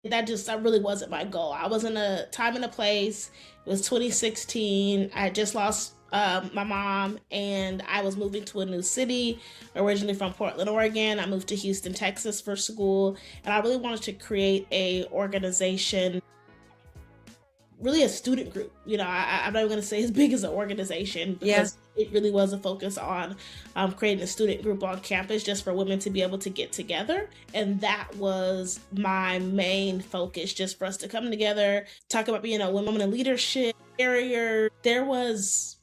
That really wasn't my goal. I was in a time and a place. It was 2016. I just lost my mom, and I was moving to a new city, originally from Portland, Oregon. I moved to Houston, Texas for school, and I really wanted to create a organization, really a student group. I'm not even going to say as big as an organization, because it really was a focus on creating a student group on campus just for women to be able to get together. And that was my main focus, just for us to come together, talk about, women in leadership, barrier. There was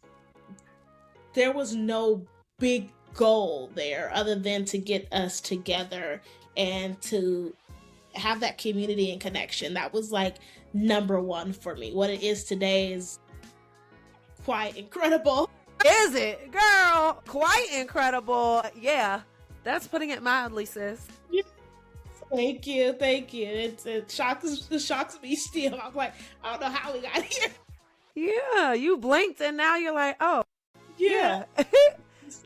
no big goal there other than to get us together and to have that community and connection. That was like number one for me. What it is today is quite incredible. Is it, girl? Quite incredible. Yeah, that's putting it mildly, sis. Yeah. Thank you. It shocks me still. I'm like, I don't know how we got here. Yeah, you blinked and now you're like, oh, yeah.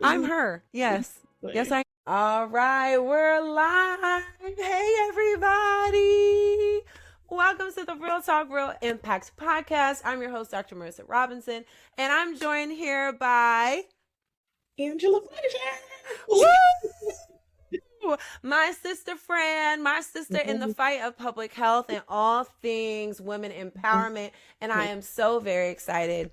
I'm her. Yes. Yes, I. All right, we're live. Hey, everybody. Welcome to the Real Talk, Real Impact podcast. I'm your host, Dr. Marissa Robinson, and I'm joined here by Angela Frazier. Woo! My sister friend, my sister in the fight of public health and all things women empowerment. And I am so very excited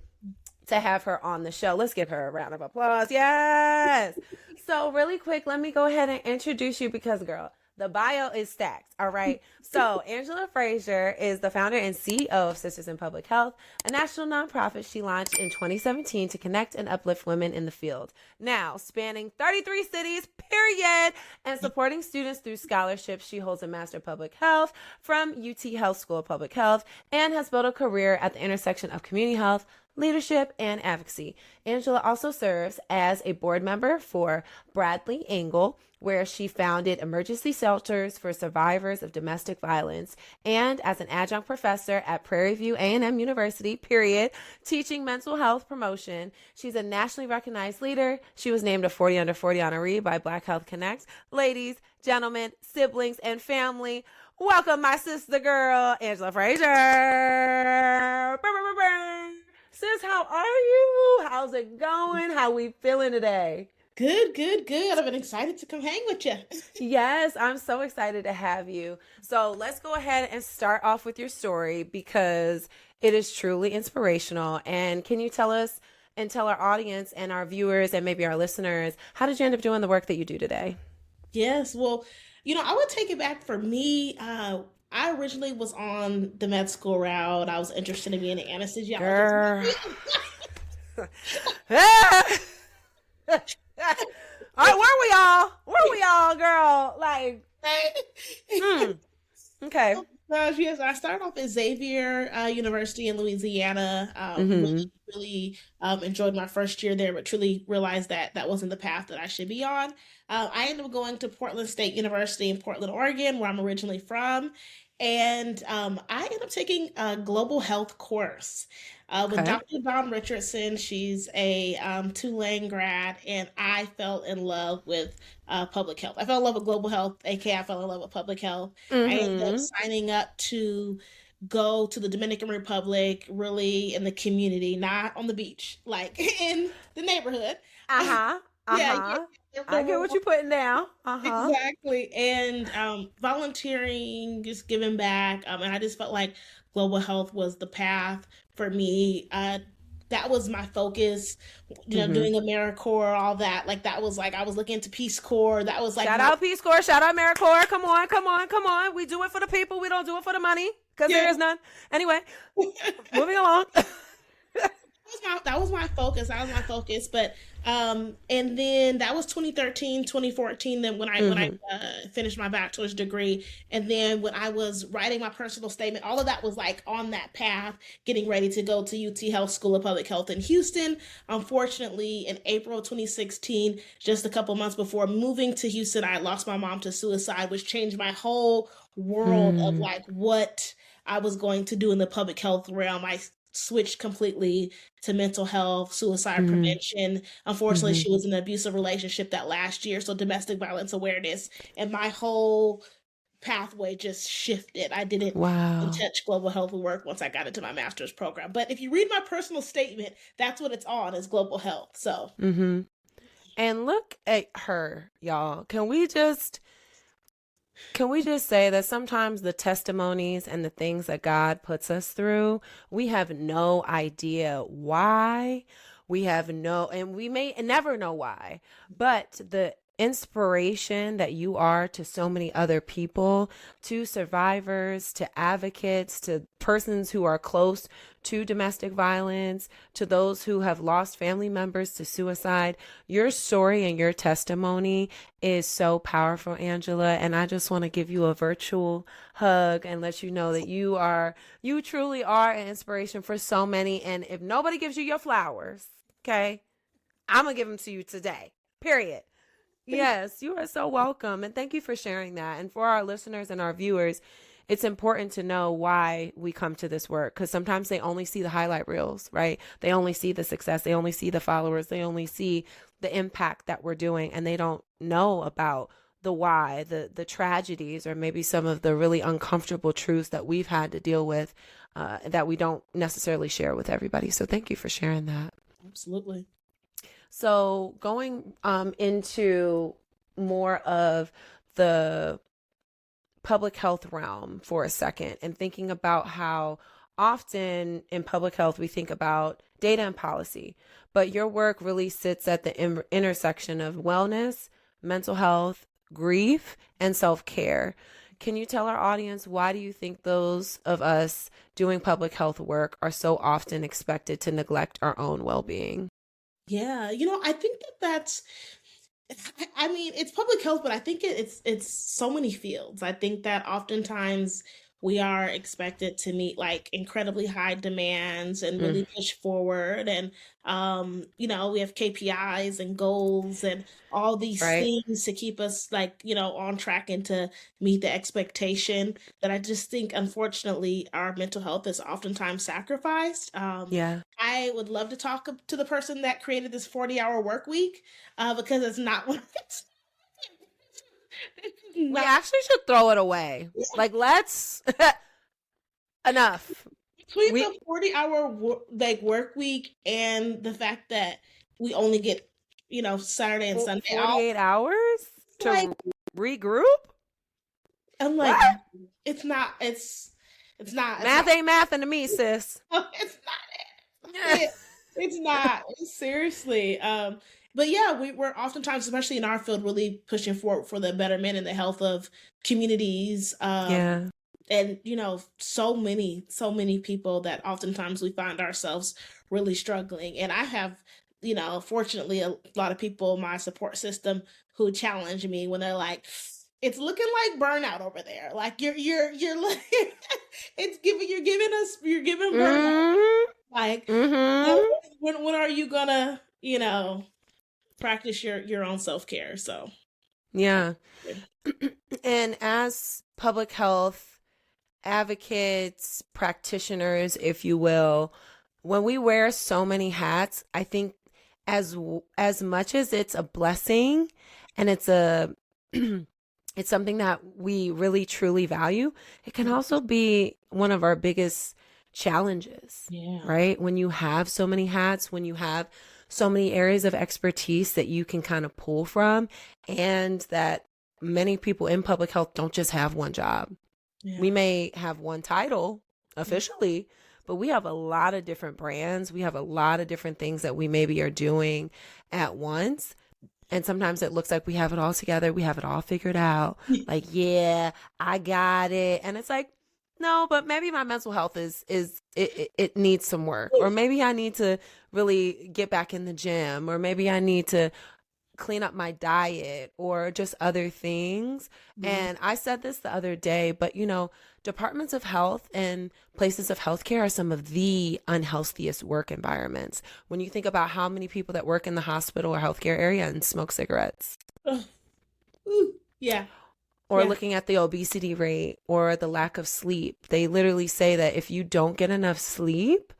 to have her on the show. Let's give her a round of applause. Yes. So really quick, let me go ahead and introduce you because, girl, the bio is stacked. All right. So Angela Frazier is the founder and CEO of Sisters in Public Health, a national nonprofit she launched in 2017 to connect and uplift women in the field. Now, spanning 33 cities, period, and supporting students through scholarships, she holds a Master of Public Health from UT Health School of Public Health and has built a career at the intersection of community health, leadership, and advocacy. Angela also serves as a board member for Bradley Angle, where she founded emergency shelters for survivors of domestic violence, and as an adjunct professor at Prairie View A&M University, period, teaching mental health promotion. She's a nationally recognized leader. She was named a 40 Under 40 honoree by Black Health Connect. Ladies, gentlemen, siblings, and family, welcome my sister girl, Angela Frazier. Sis, how are you? How's it going? How we feeling today? Good. I've been excited to come hang with you. Yes, I'm so excited to have you. So let's go ahead and start off with your story because it is truly inspirational. And can you tell us and tell our audience and our viewers and maybe our listeners, how did you end up doing the work that you do today? Yes, well, I would take it back. For me, I originally was on the med school route. I was interested in being an anesthesiologist. All right, where we all, girl? Like, okay. Yes, I started off at Xavier University in Louisiana. Really enjoyed my first year there, but truly realized that that wasn't the path that I should be on. I ended up going to Portland State University in Portland, Oregon, where I'm originally from. And I ended up taking a global health course with Dr. Dawn Richardson. She's a Tulane grad, and I fell in love with public health. I fell in love with global health, aka I fell in love with public health. I ended up signing up to go to the Dominican Republic, really in the community, not on the beach, like in the neighborhood. Yeah, I get what you're putting down. Exactly. And volunteering, just giving back. And I just felt like global health was the path for me. That was my focus, doing AmeriCorps, all that. Like, that was like, I was looking into Peace Corps. That was like, shout out Peace Corps, shout out AmeriCorps. Come on. We do it for the people. We don't do it for the money because there is none. Anyway, moving along. That was my focus. But and then that was 2013, 2014. Then when I finished my bachelor's degree, and then when I was writing my personal statement, all of that was like on that path, getting ready to go to UT Health School of Public Health in Houston. Unfortunately, in April 2016, just a couple months before moving to Houston, I lost my mom to suicide, which changed my whole world of like what I was going to do in the public health realm. I switched completely to mental health, suicide prevention. Unfortunately, she was in an abusive relationship that last year, so domestic violence awareness. And my whole pathway just shifted. I didn't Wow. touch global health work once I got into my master's program. But if you read my personal statement, that's what it's on, is global health. So Mm-hmm. And look at her, y'all. Can we just say that sometimes the testimonies and the things that God puts us through, we have no idea why. And we may never know why, but the inspiration that you are to so many other people, to survivors, to advocates, to persons who are close to domestic violence, to those who have lost family members to suicide, your story and your testimony is so powerful, Angela. And I just want to give you a virtual hug and let you know that you truly are an inspiration for so many. And if nobody gives you your flowers, okay, I'm going to give them to you today, period. Yes, you are so welcome. And thank you for sharing that. And for our listeners and our viewers, it's important to know why we come to this work, because sometimes they only see the highlight reels, right? They only see the success. They only see the followers. They only see the impact that we're doing, and they don't know about the why, the tragedies, or maybe some of the really uncomfortable truths that we've had to deal with that we don't necessarily share with everybody. So thank you for sharing that. absolutely. So going into more of the public health realm for a second, and thinking about how often in public health we think about data and policy, but your work really sits at the intersection of wellness, mental health, grief, and self-care. Can you tell our audience, why do you think those of us doing public health work are so often expected to neglect our own well-being? Yeah, I think that's, I mean, it's public health, but I think it's so many fields. I think that oftentimes we are expected to meet like incredibly high demands and Mm, really push forward. And we have KPIs and goals and all these right? things to keep us like, on track and to meet the expectation, that I just think unfortunately our mental health is oftentimes sacrificed. Yeah. I would love to talk to the person that created this 40-hour work week, because it's not what it's We not. actually should throw it away. Like, let's enough. Between We the 40-hour like work week and the fact that we only get, Saturday and Sunday off, 48 hours like to regroup? I'm like, What? it's not, it's not, Math ain't math to me, sis. it's not it. It's not. Seriously. But yeah, we're oftentimes, especially in our field, really pushing for the betterment and the health of communities. Yeah. And so many people that oftentimes we find ourselves really struggling. And I have, fortunately, a lot of people in my support system who challenge me when they're like, it's looking like burnout over there. Like you're like, you're giving burnout. Mm-hmm. Like, Mm-hmm. when are you gonna, practice your own self-care? So Yeah. And as public health advocates, practitioners, if you will, when we wear so many hats, I think as much as it's a blessing and it's something that we really truly value, it can also be one of our biggest challenges, yeah. right? When you have so many hats, when you have so many areas of expertise that you can kind of pull from, and that many people in public health don't just have one job. Yeah. We may have one title officially, but we have a lot of different brands. We have a lot of different things that we maybe are doing at once. And sometimes it looks like we have it all together. We have it all figured out. Like, yeah, I got it. And it's like, no, but maybe my mental health it needs some work. Or maybe I need to really get back in the gym. Or maybe I need to clean up my diet, or just other things. And I said this the other day, but departments of health and places of healthcare are some of the unhealthiest work environments. When you think about how many people that work in the hospital or healthcare area and smoke cigarettes, Yeah. or Yeah. looking at the obesity rate or the lack of sleep, they literally say that if you don't get enough sleep,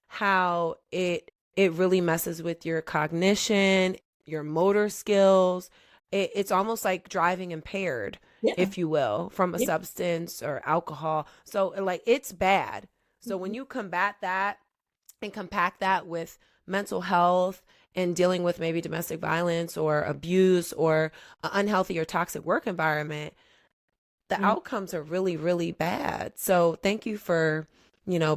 how it really messes with your cognition, your motor skills. It's almost like driving impaired. Yeah. if you will, from a Yeah. substance or alcohol. So like it's bad. So when Mhm. you combat that and compact that with mental health and dealing with maybe domestic violence or abuse or an unhealthy or toxic work environment, the Mhm. outcomes are really, really bad. So thank you for,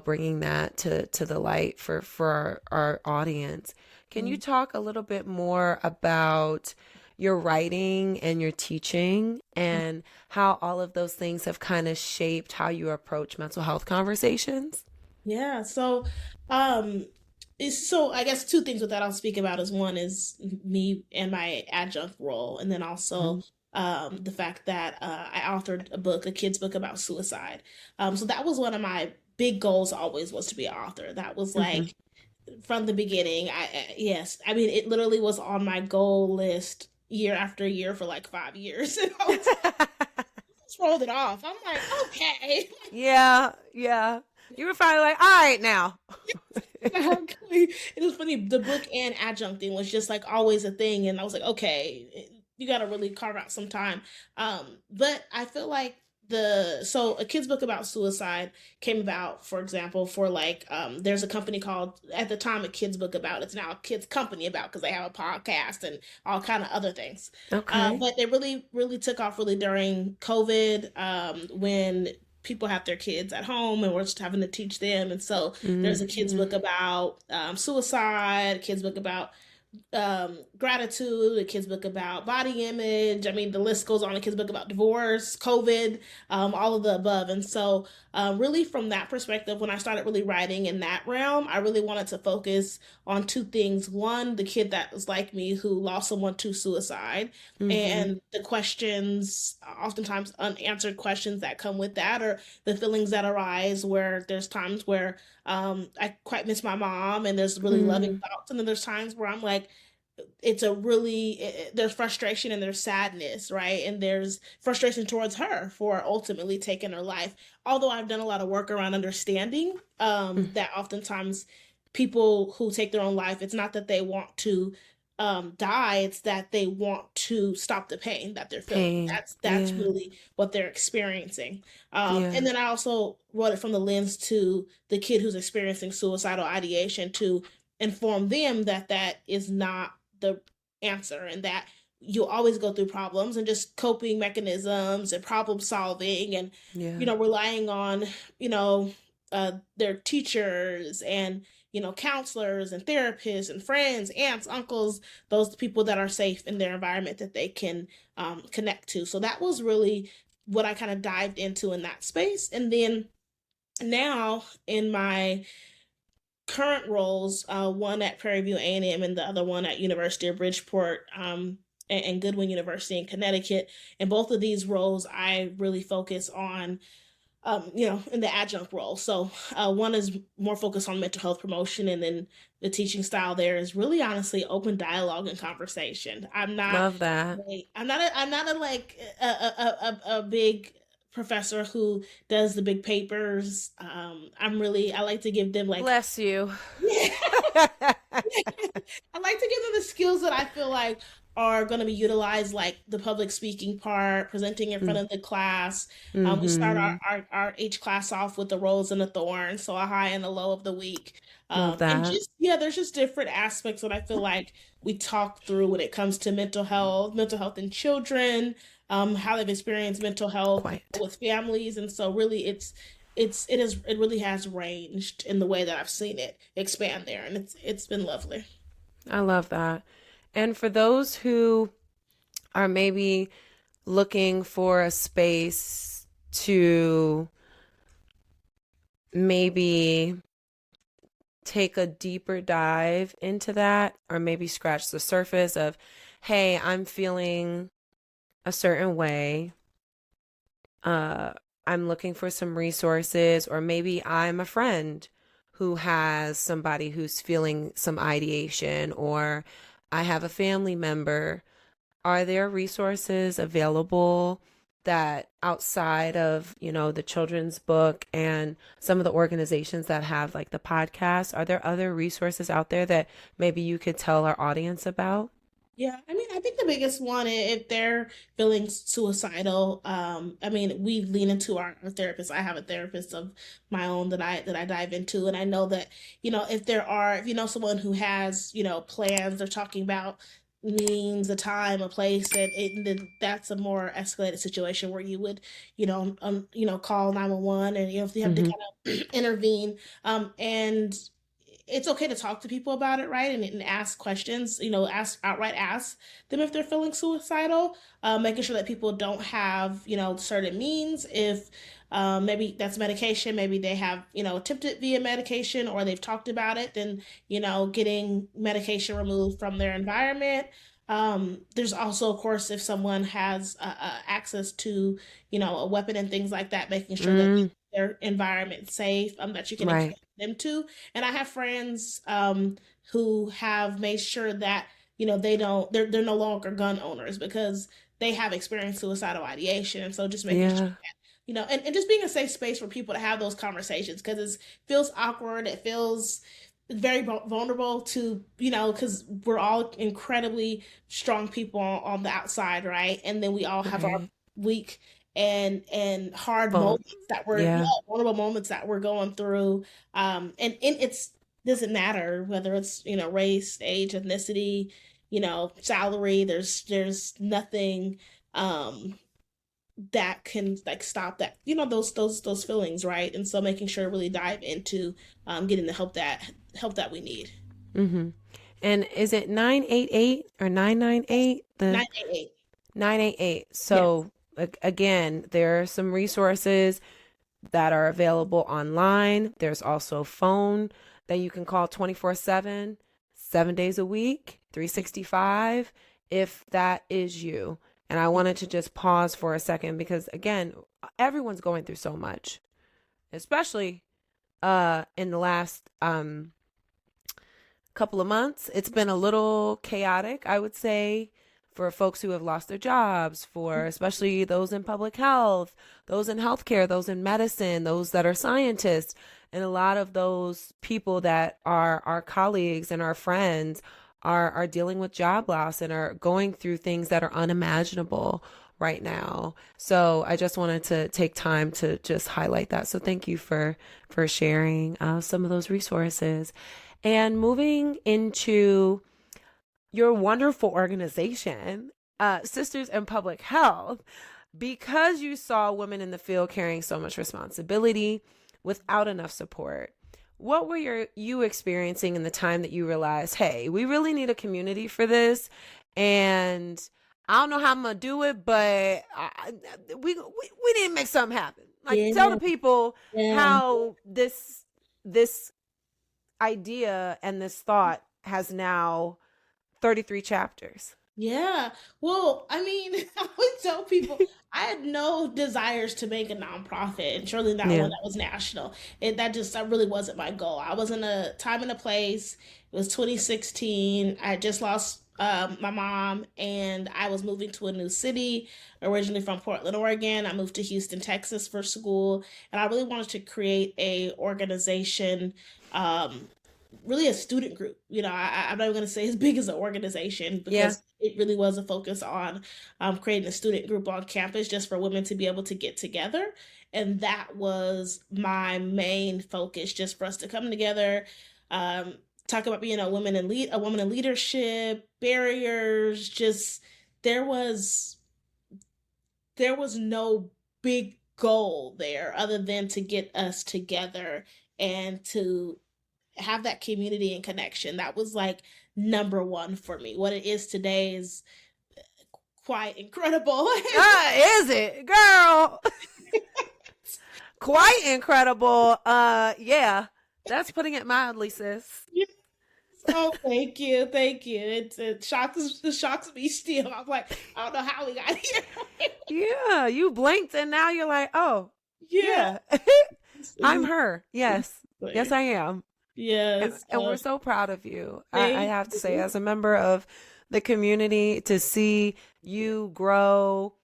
bringing that to the light for our audience. Can you Mhm. talk a little bit more about your writing and your teaching and how all of those things have kind of shaped how you approach mental health conversations? Yeah. Um, so I guess two things with that I'll speak about is one is me and my adjunct role, and then also Mm-hmm. the fact that I authored a book, a kid's book about suicide. So that was one of my big goals always was to be an author. That was Mm-hmm. like from the beginning. Yes, I mean it literally was on my goal list year after year for like 5 years. And I just rolled it off. I'm like, okay. Yeah, yeah. You were finally like, all right now. Exactly. It was funny. The book and adjuncting was just like always a thing, and I was like, okay, you got to really carve out some time. But I feel like a kid's book about suicide came about, for example, for like there's a company called at the time a kid's book about. It's now a kids company about because they have a podcast and all kind of other things. Okay. But they really took off really during COVID when people have their kids at home and we're just having to teach them. And so there's a kids Mm-hmm. book about suicide, a kids book about gratitude, a kid's book about body image. I mean, the list goes on. A kid's book about divorce, COVID, all of the above. And so, really, from that perspective, when I started really writing in that realm, I really wanted to focus on two things. One, the kid that was like me who lost someone to suicide, Mm-hmm. and the questions, oftentimes unanswered questions that come with that, or the feelings that arise where there's times where I quite miss my mom and there's really loving Mm. thoughts. And then there's times where I'm like, there's frustration and there's sadness, right? And there's frustration towards her for ultimately taking her life. Although I've done a lot of work around understanding that oftentimes people who take their own life, it's not that they want to die, it's that they want to stop the pain that they're feeling. Pain. That's Yeah. really what they're experiencing. And Yeah. then I also wrote it from the lens to the kid who's experiencing suicidal ideation to inform them that that is not the answer and that you'll always go through problems and just coping mechanisms and problem solving and Yeah. relying on their teachers and counselors and therapists and friends, aunts, uncles, those people that are safe in their environment that they can connect to. So that was really what I kind of dived into in that space. And then now in my current roles, one at Prairie View A&M and the other one at University of Bridgeport, and Goodwin University in Connecticut. In both of these roles, I really focus on, in the adjunct role. So one is more focused on mental health promotion, and then the teaching style there is really honestly open dialogue and conversation. Love that. I'm not a like a big professor who does the big papers. I like to give them like Bless you. yeah, I like to give them the skills that I feel like are going to be utilized, like the public speaking part, presenting in front of the class. We start Mm-hmm. our each class off with the rose and the thorn, so a high and a low of the week. Love And that. just, yeah, there's just different aspects that I feel like we talk through when it comes to mental health in children, how they've experienced mental health Quiet. with families. And so really it really has ranged in the way that I've seen it expand there. And it's been lovely. I love that. And for those who are maybe looking for a space to maybe take a deeper dive into that, or maybe scratch the surface of, hey, I'm feeling a certain way. Uh, I'm looking for some resources, or maybe I'm a friend who has somebody who's feeling some ideation, or I have a family member. Are there resources available that outside of, the children's book and some of the organizations that have like the podcast, are there other resources out there that maybe you could tell our audience about? Yeah, I mean, I think the biggest one, if they're feeling suicidal, I mean, we lean into our therapist. I have a therapist of my own that I dive into, and I know that, if you know someone who has, plans, they're talking about means, a time, a place, and then that's a more escalated situation where you would, call 911, and if you have to Mm-hmm. kind of intervene, and it's okay to talk to people about it, right? And ask questions, ask them if they're feeling suicidal, making sure that people don't have, certain means. If maybe that's medication, maybe they have, attempted via medication or they've talked about it, then, getting medication removed from their environment. There's also, of course, if someone has access to, a weapon and things like that, making sure that Mm, their environment safe, that you can right. expect them to. And I have friends who have made sure that they're no longer gun owners because they have experienced suicidal ideation, and so just making sure Yeah. that and just being a safe space for people to have those conversations because it feels awkward, it feels very vulnerable to because we're all incredibly strong people on the outside, right? And then we all have our Right. weak and hard Well, moments that we're yeah. vulnerable moments that we're going through, and it's doesn't matter whether it's race, age, ethnicity, salary. There's nothing that can like stop that those feelings, right? And so making sure to really dive into getting the help that we need. Mm-hmm. And is it 988 or 998? The 988. 988. Yes. So again, there are some resources that are available online. There's also phone that you can call 24/7, 7 days a week, 365, if that is you. And I wanted to just pause for a second because again, everyone's going through so much, especially in the last couple of months. It's been a little chaotic, I would say, for folks who have lost their jobs, for especially those in public health, those in healthcare, those in medicine, those that are scientists, and a lot of those people that are our colleagues and our friends are dealing with job loss and are going through things that are unimaginable right now. So I just wanted to take time to just highlight that. So thank you for sharing some of those resources. And moving into your wonderful organization, Sisters in Public Health, because you saw women in the field carrying so much responsibility without enough support. What were you experiencing in the time that you realized, hey, we really need a community for this, and I don't know how I'm gonna do it, but we need to make something happen. Like tell Yeah. the people Yeah. how this idea and this thought has now 33 chapters. Yeah. Well, I mean, I would tell people I had no desires to make a nonprofit, and surely not one Yeah. that was national. That really wasn't my goal. I was in a time and a place. It was 2016. I had just lost my mom, and I was moving to a new city. Originally from Portland, Oregon, I moved to Houston, Texas for school, and I really wanted to create a organization. Really a student group. I'm not even going to say as big as an organization Yeah. because it really was a focus on creating a student group on campus just for women to be able to get together. And that was my main focus, just for us to come together, um, talk about being a woman in leadership, barriers. Just there was there was no big goal there other than to get us together and to have that community and connection. That was like number one for me. What it is today is quite incredible. Is it, girl? Quite incredible. Yeah, that's putting it mildly, sis. Oh, thank you, thank you. It shocks me still. I'm like, I don't know how we got here. Yeah, you blinked and now you're like, oh, Yeah, yeah, I'm her. Yes, yes, I am. yes. And we're so proud of you. I Thank have to say, you. as a member of the community, to see you grow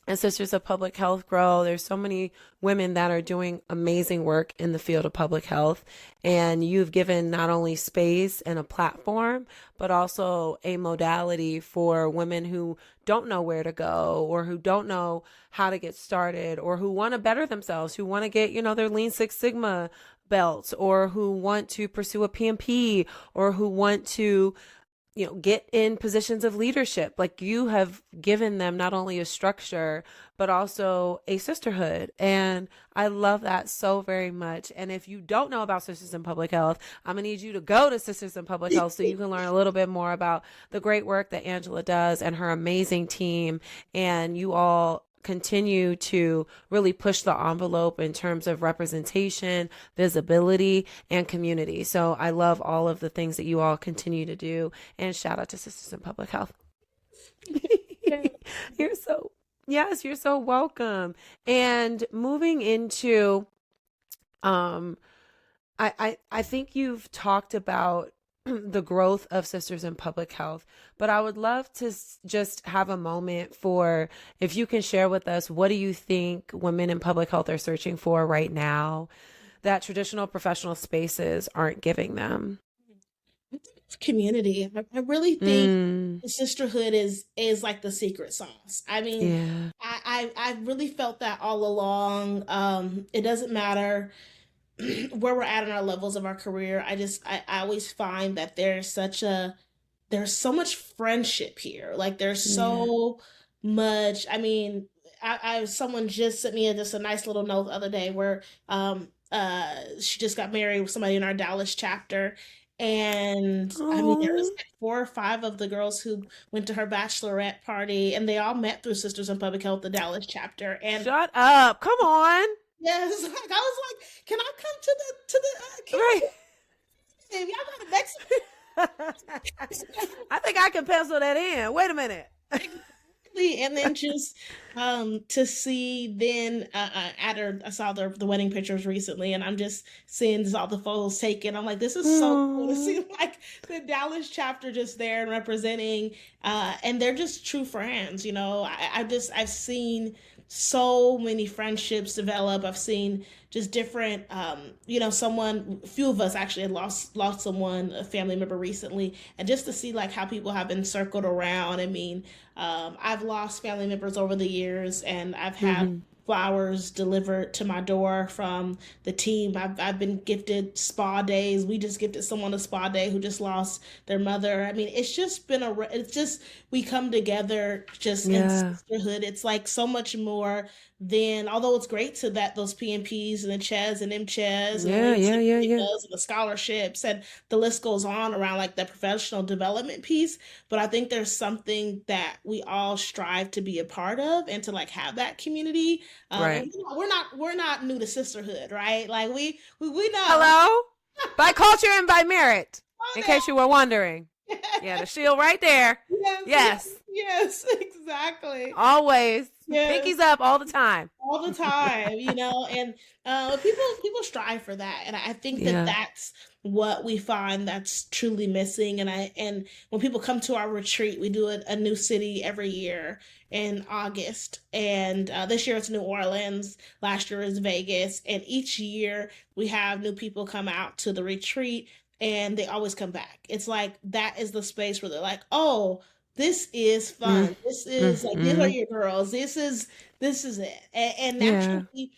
and Sisters of Public Health grow. There's so many women that are doing amazing work in the field of public health. And you've given not only space and a platform, but also a modality for women who don't know where to go, or who don't know how to get started, or who want to better themselves, who want to get, their Lean Six Sigma belts, or who want to pursue a PMP, or who want to get in positions of leadership. Like, you have given them not only a structure, but also a sisterhood. And I love that so very much. And if you don't know about Sisters in Public Health, I'm going to need you to go to Sisters in Public Health so you can learn a little bit more about the great work that Angela does and her amazing team. And you all continue to really push the envelope in terms of representation, visibility, and community. So I love all of the things that you all continue to do. And shout out to Sisters in Public Health. You're so welcome. And moving into, I think you've talked about the growth of Sisters in Public Health, but I would love to just have a moment for, if you can share with us, what do you think women in public health are searching for right now that traditional professional spaces aren't giving them? Community. I really think the sisterhood is like the secret sauce. I mean, Yeah. I really felt that all along. It doesn't matter where we're at in our levels of our career. I always find that there's so much friendship here. Like, there's Yeah. so much. I mean, someone just sent me just a nice little note the other day where she just got married with somebody in our Dallas chapter. And I mean, there was Oh, like 4 or 5 of the girls who went to her bachelorette party, and they all met through Sisters in Public Health, the Dallas chapter. And shut up. Come on. yes, like, I was like, can I come to the Right. campus? Y'all got a Mexican. I think I can pencil that in. Wait a minute. And then just to see then at her, I saw the wedding pictures recently, and I'm just seeing just all the photos taken. I'm like, this is so cool to see, like, the Dallas chapter just there and representing, and they're just true friends. I've seen so many friendships develop. I've seen just different, a few of us actually had lost someone, a family member recently, and just to see like how people have been circled around. I mean, I've lost family members over the years, and I've had Mm-hmm. flowers delivered to my door from the team. I've been gifted spa days. We just gifted someone a spa day who just lost their mother. I mean, it's just been it's just, we come together just in Yeah. sisterhood. It's like so much more than, although it's great to that those PMPs and the CHES and MCHES and the Yeah. Lean Yeah. Six Yeah. Yeah. Sigmas and the scholarships, and the list goes on around like the professional development piece. But I think there's something that we all strive to be a part of, and to like have that community. Right. And we're not new to sisterhood, right? Like, we know. Hello? By culture and by merit, Oh, in no. case you were wondering. Yeah, the shield right there. Yes, Yes. yes, exactly. Always. Yes, Pinkies up all the time. all the time, and people strive for that, and I think that Yeah. that's what we find that's truly missing. And when people come to our retreat, we do a new city every year in August, and this year it's New Orleans, last year is Vegas, and each year we have new people come out to the retreat, and they always come back. It's like that is the space where they're like, oh, this is fun. This is like, these are Mm-hmm. your girls. This is it. And Yeah. naturally,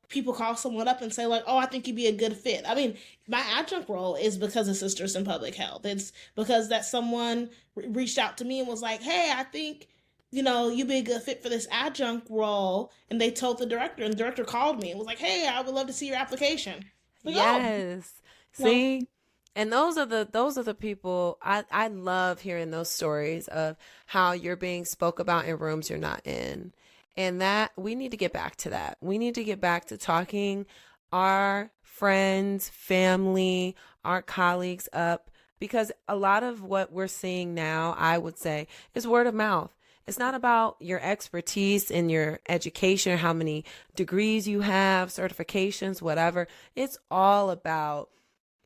people call someone up and say like, "Oh, I think you'd be a good fit." I mean, my adjunct role is because of Sisters in Public Health. It's because that someone reached out to me and was like, "Hey, I think you'd be a good fit for this adjunct role," and they told the director, and the director called me and was like, "Hey, I would love to see your application." Like, oh, Yes. no, See? And those are the people I love hearing those stories of how you're being spoke about in rooms you're not in. And that we need to get back to that. We need to get back to talking our friends, family, our colleagues up, because a lot of what we're seeing now, I would say, is word of mouth. It's not about your expertise in your education, how many degrees you have, certifications, whatever. It's all about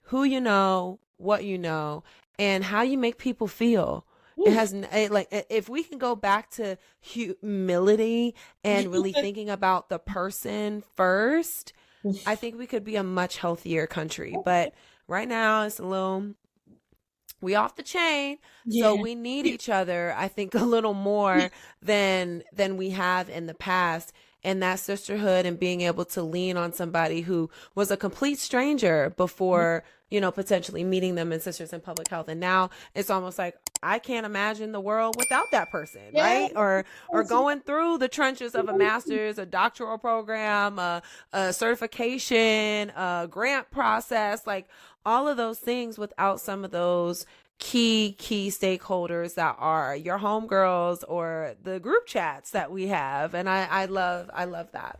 who you know, what you know, and how you make people feel. It has like, if we can go back to humility and really thinking about the person first, I think we could be a much healthier country. But right now it's a little, we off the chain, so Yeah. we need each other, I think, a little more than we have in the past. And that sisterhood and being able to lean on somebody who was a complete stranger before, potentially meeting them in Sisters in Public Health. And now it's almost like I can't imagine the world without that person, Yeah. right? Or going through the trenches of a master's, a doctoral program, a certification, a grant process, like all of those things without some of those key stakeholders that are your homegirls or the group chats that we have. And I love that.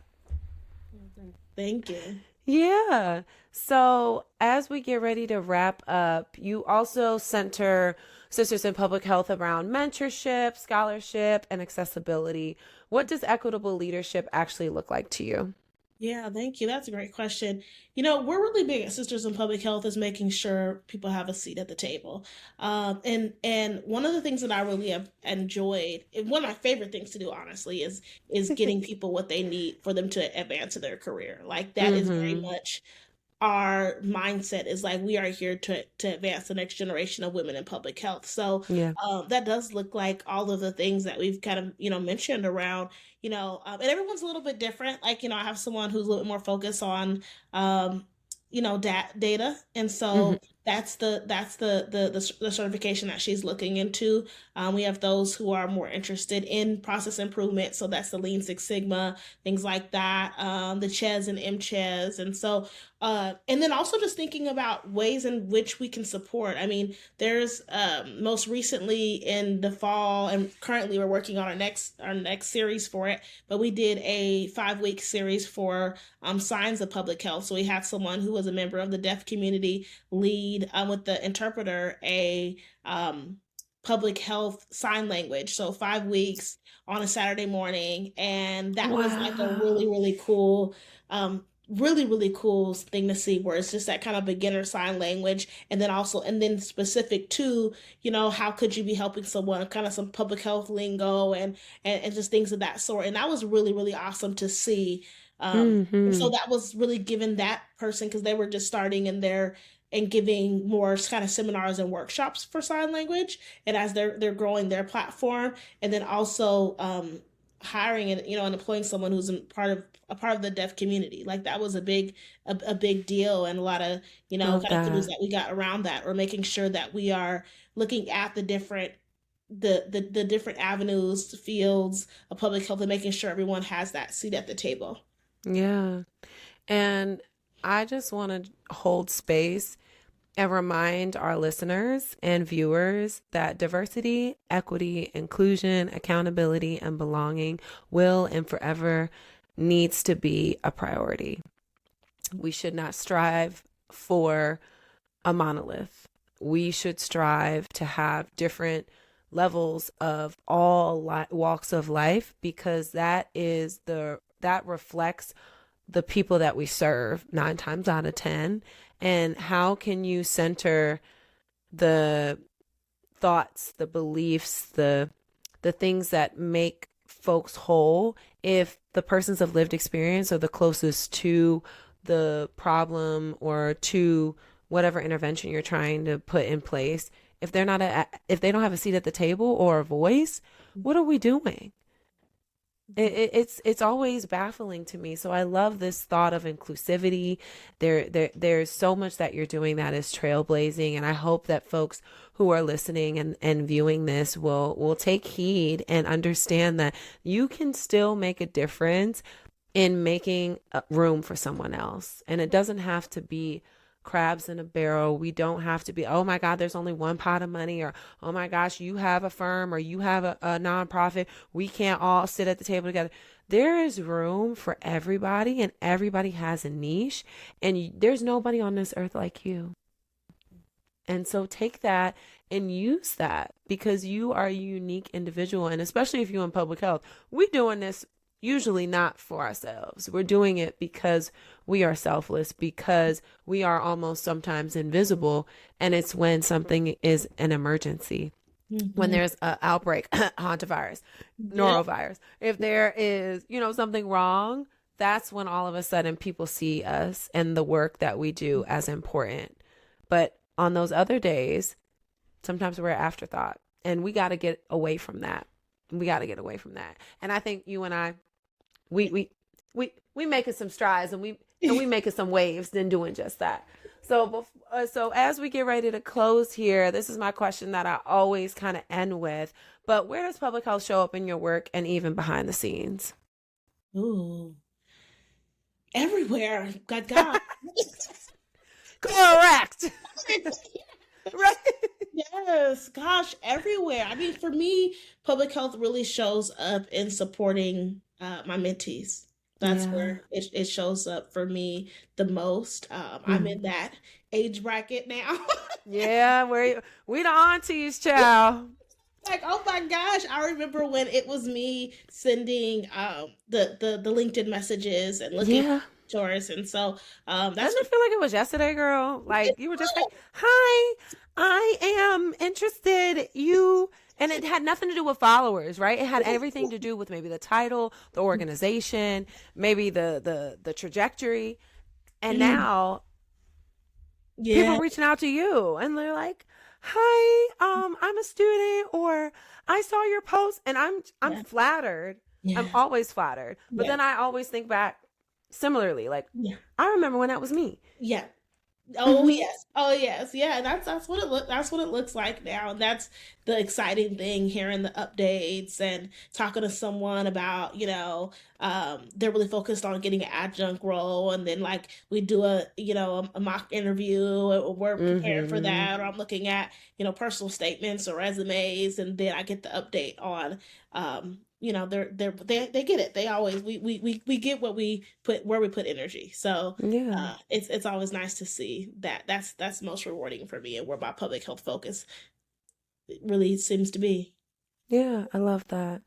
Thank you. Yeah. So as we get ready to wrap up, you also center Sisters in Public Health around mentorship, scholarship, and accessibility. What does equitable leadership actually look like to you? Yeah, thank you. That's a great question. We're really big at Sisters in Public Health is making sure people have a seat at the table. And one of the things that I really have enjoyed, and one of my favorite things to do, honestly, is getting people what they need for them to advance in their career. Like that is very Mm-hmm. much our mindset is like we are here to advance the next generation of women in public health. So Yeah. that does look like all of the things that we've kind of mentioned around and everyone's a little bit different. Like I have someone who's a little bit more focused on data, and Mm-hmm. so that's the certification that she's looking into. We have those who are more interested in process improvement, so that's the Lean Six Sigma, things like that, the CHES and MCHES, and so and then also just thinking about ways in which we can support. I mean, there's most recently in the fall, and currently we're working on our next series for it. But we did a 5-week series for signs of public health. So we had someone who was a member of the deaf community lead with the interpreter a public health sign language. So 5 weeks on a Saturday morning, and that was like a really Wow. really cool. Really really cool thing to see where it's just that kind of beginner sign language, and then specific to how could you be helping someone, kind of some public health lingo, and just things of that sort, and that was really really awesome to see. And so Mm-hmm. that was really given that person, because they were just starting in there and giving more kind of seminars and workshops for sign language, and as they're growing their platform, and then also hiring and employing someone who's a part of the deaf community. Like that was a big deal, and a lot of Love kind of kudos that. that we got around that, or making sure that we are looking at the different avenues, fields of public health, and making sure everyone has that seat at the table. Yeah. And I just want to hold space and remind our listeners and viewers that diversity, equity, inclusion, accountability, and belonging will and forever needs to be a priority. We should not strive for a monolith. We should strive to have different levels of all walks of life, because that reflects the people that we serve 9 times out of 10. And how can you center the thoughts, the beliefs, the things that make folks whole if the persons of lived experience are the closest to the problem or to whatever intervention you're trying to put in place? If they don't have a seat at the table or a voice, what are we doing? It's always baffling to me. So I love this thought of inclusivity. There's so much that you're doing that is trailblazing, and I hope that folks who are listening and viewing this will take heed and understand that you can still make a difference in making room for someone else, and it doesn't have to be crabs in a barrel. We don't have to be, oh my God, there's only one pot of money, or oh my gosh, you have a firm or you have a nonprofit. We can't all sit at the table together. There is room for everybody, and everybody has a niche, and there's nobody on this earth like you. And so take that and use that, because you are a unique individual. And especially if you're in public health, we're doing this usually not for ourselves. We're doing it because we are selfless, because we are almost sometimes invisible. And it's when something is an emergency. when Mm-hmm. there's an outbreak, hantavirus, Yeah. norovirus, if there is, something wrong, that's when all of a sudden people see us and the work that we do as important. But on those other days, sometimes we're an afterthought, and we got to get away from that. We got to get away from that. And I think you and I, we making some strides, and we making some waves in doing just that. So as we get ready to close here, this is my question that I always kind of end with. But where does public health show up in your work and even behind the scenes? Ooh, everywhere. God. Correct. Right. Yes, gosh, everywhere. I mean, for me, public health really shows up in supporting my mentees. That's Yeah. where it shows up for me the most. I'm in that age bracket now. Yeah, we the aunties, child. Like, oh my gosh, I remember when it was me sending the LinkedIn messages and looking Yeah. at yours, and so that's Doesn't it feel like it was yesterday, girl? Like you were just like, "Hi, I am interested." And it had nothing to do with followers, right? It had everything to do with maybe the title, the organization, maybe the trajectory. And Mm, now yeah, people reaching out to you and they're like, "Hi, I'm a student," or "I saw your post," and I'm yeah, flattered. I'm yeah, always flattered. But yeah, then I always think back similarly, like yeah, I remember when that was me. yeah. Oh Hmm. yes. Oh yes. Yeah, that's what it looks like now. And that's the exciting thing, hearing the updates and talking to someone about, they're really focused on getting an adjunct role, and then like we do a mock interview, or we're preparing for Hmm. that, or I'm looking at, personal statements or resumes, and then I get the update on they get it. They always we get what we put where we put energy. So Yeah. it's always nice to see that. That's most rewarding for me, and where my public health focus really seems to be. Yeah, I love that.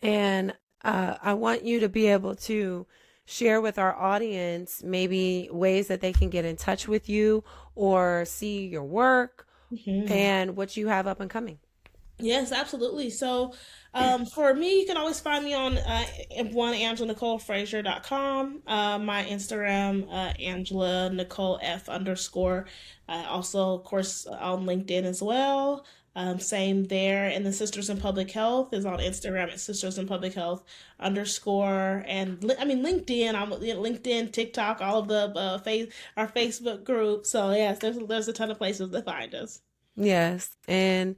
And I want you to be able to share with our audience maybe ways that they can get in touch with you or see your work Mhm. and what you have up and coming. Yes, absolutely. So, for me, you can always find me on one AngelaNicoleFrazier.com. My Instagram, Angela Nicole F underscore. Also, of course, on LinkedIn as well. Same there. And the Sisters in Public Health is on Instagram at Sisters in Public Health underscore. And I mean LinkedIn. I'm LinkedIn, TikTok, all of the our Facebook group. So yes, there's a ton of places to find us. Yes. And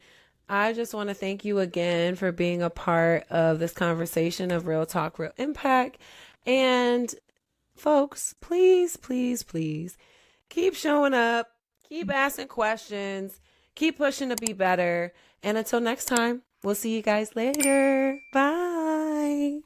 I just want to thank you again for being a part of this conversation of Real Talk, Real Impact. And folks, please, please, please keep showing up, keep asking questions, keep pushing to be better. And until next time, we'll see you guys later. Bye.